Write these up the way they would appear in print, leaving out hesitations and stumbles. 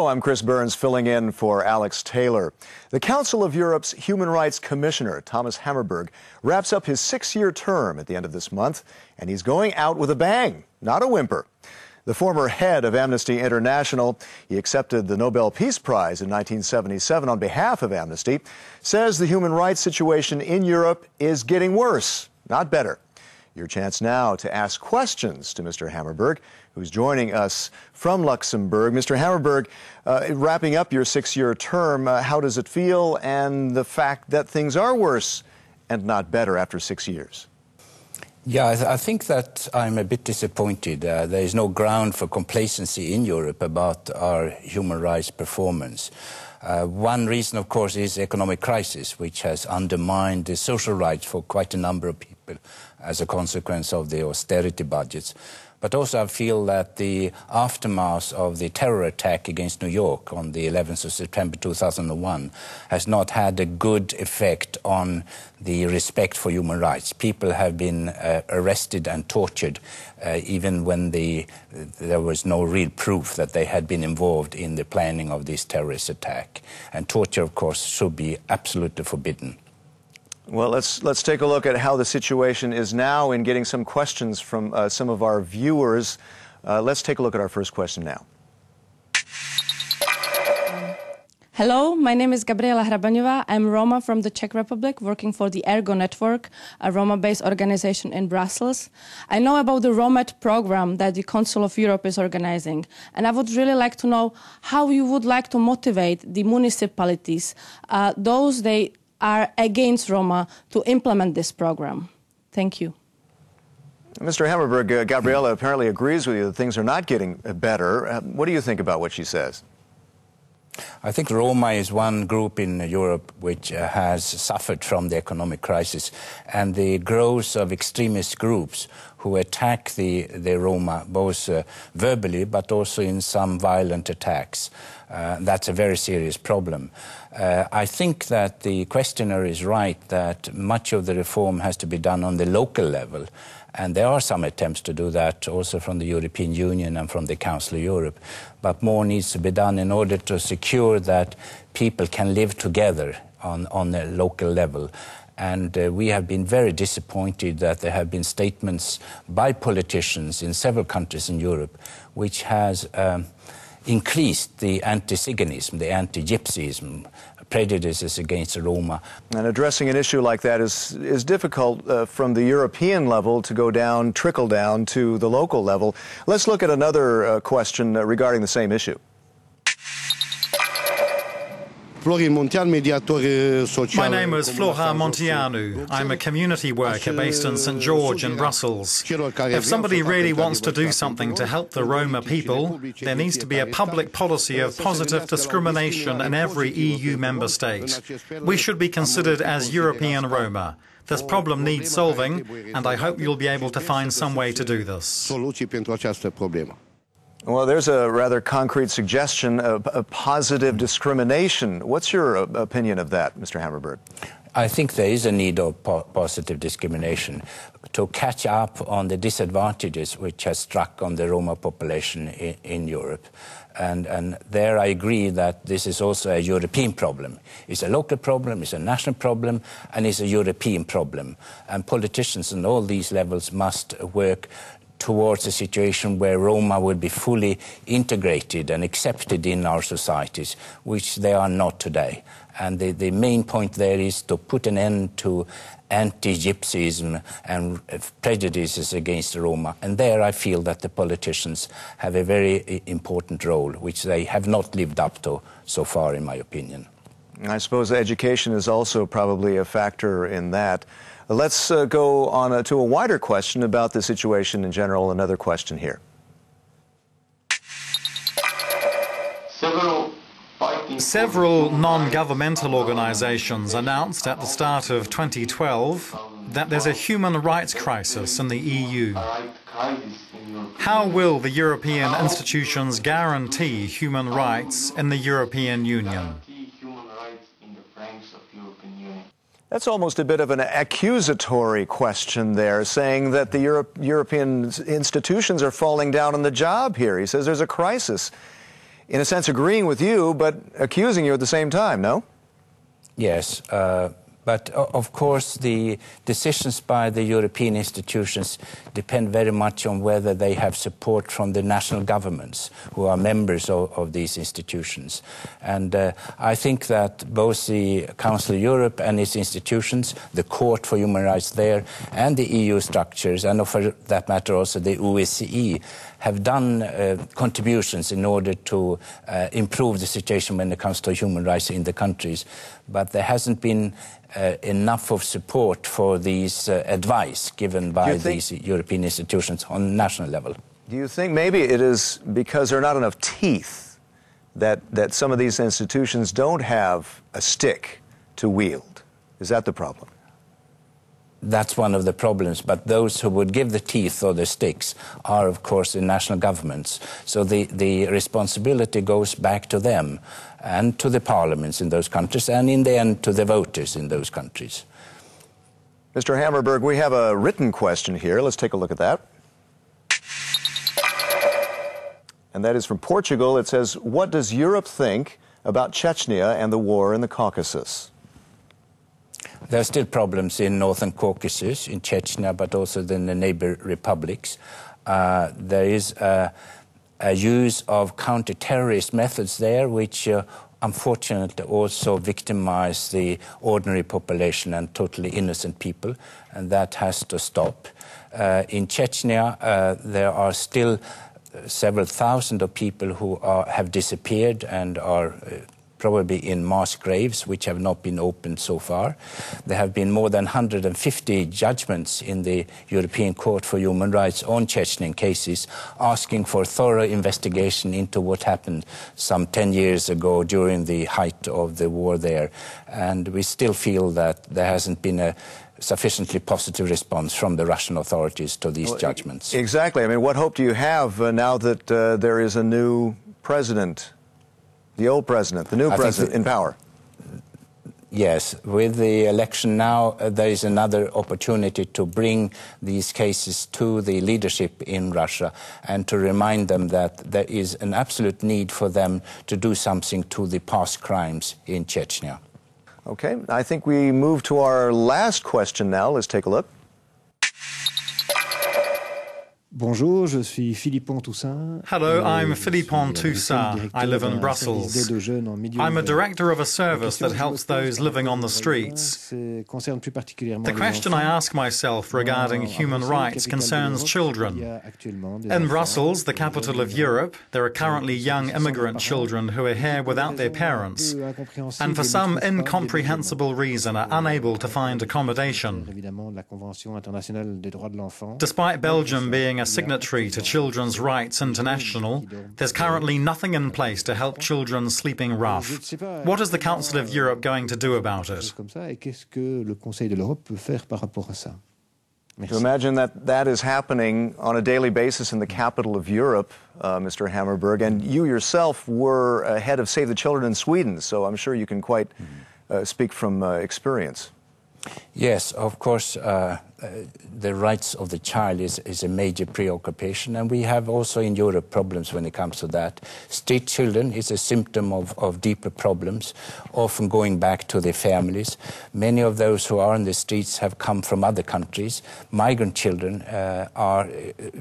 I'm Chris Burns, filling in for Alex Taylor. The Council of Europe's Human Rights Commissioner, Thomas Hammarberg, wraps up his 6-year term at the end of this month, and he's going out with a bang, not a whimper. The former head of Amnesty International, he accepted the Nobel Peace Prize in 1977 on behalf of Amnesty, says the human rights situation in Europe is getting worse, not better. Your chance now to ask questions to Mr. Hammarberg, who's joining us from Luxembourg. Mr. Hammarberg, wrapping up your 6-year term, how does it feel, and the fact that things are worse and not better after 6 years? Yeah, I think that I'm a bit disappointed. There is no ground for complacency in Europe about our human rights performance. One reason, of course, is the economic crisis, which has undermined the social rights for quite a number of people as a consequence of the austerity budgets. But also I feel that the aftermath of the terror attack against New York on the 11th of September 2001 has not had a good effect on the respect for human rights. People have been arrested and tortured even when there was no real proof that they had been involved in the planning of this terrorist attack. And torture, of course, should be absolutely forbidden. Well, let's take a look at how the situation is now in getting some questions from some of our viewers. Let's take a look at our first question now. Hello, my name is Gabriela Hrabaňová. I'm Roma from the Czech Republic, working for the Ergo Network, a Roma-based organization in Brussels. I know about the ROMET program that the Council of Europe is organizing, and I would really like to know how you would like to motivate the municipalities, those they are against Roma, to implement this program. Thank you. Mr. Hammarberg, Gabriela apparently agrees with you that things are not getting better. What do you think about what she says? I think Roma is one group in Europe which has suffered from the economic crisis, and the growth of extremist groups who attack the Roma, both verbally but also in some violent attacks. That's a very serious problem. I think that the questioner is right that much of the reform has to be done on the local level, and there are some attempts to do that also from the European Union and from the Council of Europe. But more needs to be done in order to secure that people can live together on a local level. And we have been very disappointed that there have been statements by politicians in several countries in Europe which has increased the anti-Ziganism, the anti-Gypsyism, prejudices against the Roma. And addressing an issue like that is difficult from the European level to go down, trickle down to the local level. Let's look at another question regarding the same issue. My name is Flora Monteanu. I'm a community worker based in St. George in Brussels. If somebody really wants to do something to help the Roma people, there needs to be a public policy of positive discrimination in every EU member state. We should be considered as European Roma. This problem needs solving, and I hope you'll be able to find some way to do this. Well, there's a rather concrete suggestion of positive discrimination. What's your opinion of that, Mr. Hammarberg? I think there is a need of positive discrimination to catch up on the disadvantages which has struck on the Roma population in Europe. And there I agree that this is also a European problem. It's a local problem, it's a national problem, and it's a European problem. And politicians on all these levels must work towards a situation where Roma will be fully integrated and accepted in our societies, which they are not today. And the main point there is to put an end to anti-Gypsyism and prejudices against the Roma. And there I feel that the politicians have a very important role, which they have not lived up to so far, in my opinion. I suppose education is also probably a factor in that. Let's go on to a wider question about the situation in general. Another question here. Several non-governmental organizations announced at the start of 2012 that there's a human rights crisis in the EU. How will the European institutions guarantee human rights in the European Union? That's almost a bit of an accusatory question there, saying that the European institutions are falling down on the job here. He says there's a crisis. in a sense, agreeing with you, but accusing you at the same time, no? Yes. But of course, the decisions by the European institutions depend very much on whether they have support from the national governments who are members of these institutions. And I think that both the Council of Europe and its institutions, the Court for Human Rights there, and the EU structures, and for that matter also the OSCE, have done contributions in order to improve the situation when it comes to human rights in the countries. But there hasn't been enough of support for these advice given by these European institutions on national level. Do you think maybe it is because there are not enough teeth that some of these institutions don't have a stick to wield? Is that the problem? That's one of the problems, but those who would give the teeth or the sticks are, of course, the national governments. So the responsibility goes back to them and to the parliaments in those countries, and in the end to the voters in those countries. Mr. Hammarberg, we have a written question here. Let's take a look at that. And that is from Portugal. It says, what does Europe think about Chechnya and the war in the Caucasus? There are still problems in northern Caucasus, in Chechnya, but also in the neighbor republics. There is a use of counter-terrorist methods there, which unfortunately also victimize the ordinary population and totally innocent people, and that has to stop. In Chechnya, there are still several thousand of people who have disappeared and are probably in mass graves, which have not been opened so far. There have been more than 150 judgments in the European Court for Human Rights on Chechnyan cases, asking for thorough investigation into what happened some 10 years ago during the height of the war there. And we still feel that there hasn't been a sufficiently positive response from the Russian authorities to these judgments. Exactly. I mean, what hope do you have now that there is a new president? The old president, the new president in power. Yes, with the election now, there is another opportunity to bring these cases to the leadership in Russia and to remind them that there is an absolute need for them to do something to the past crimes in Chechnya. Okay, I think we move to our last question now. Let's take a look. Bonjour, je suis Philippon Toussaint. Hello, I'm Philippon Toussaint. I live in Brussels. I'm a director of a service that helps those living on the streets. The question I ask myself regarding human rights concerns children. In Brussels, the capital of Europe, there are currently young immigrant children who are here without their parents and for some incomprehensible reason are unable to find accommodation. Despite Belgium being a signatory to Children's Rights International, there's currently nothing in place to help children sleeping rough. What is the Council of Europe going to do about it? To imagine that is happening on a daily basis in the capital of Europe, Mr. Hammarberg, and you yourself were head of Save the Children in Sweden, so I'm sure you can quite speak from experience. Yes, of course, the rights of the child is a major preoccupation, and we have also in Europe problems when it comes to that. Street children is a symptom of deeper problems, often going back to their families. Many of those who are on the streets have come from other countries. Migrant children are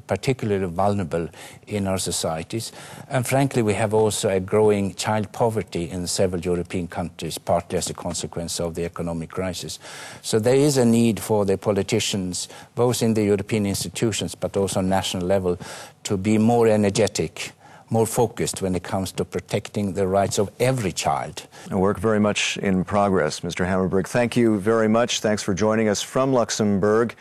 particularly vulnerable in our societies. And frankly, we have also a growing child poverty in several European countries, partly as a consequence of the economic crisis. So there is a need for the politicians, both in the European institutions but also on national level, to be more energetic, more focused when it comes to protecting the rights of every child. And work very much in progress. Mr. Hammarberg, thank you very much. Thanks for joining us from Luxembourg.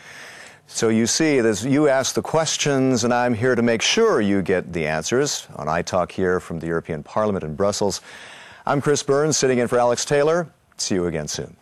So you see, you ask the questions, and I'm here to make sure you get the answers on iTalk here from the European Parliament in Brussels. I'm Chris Burns, sitting in for Alex Taylor. See you again soon.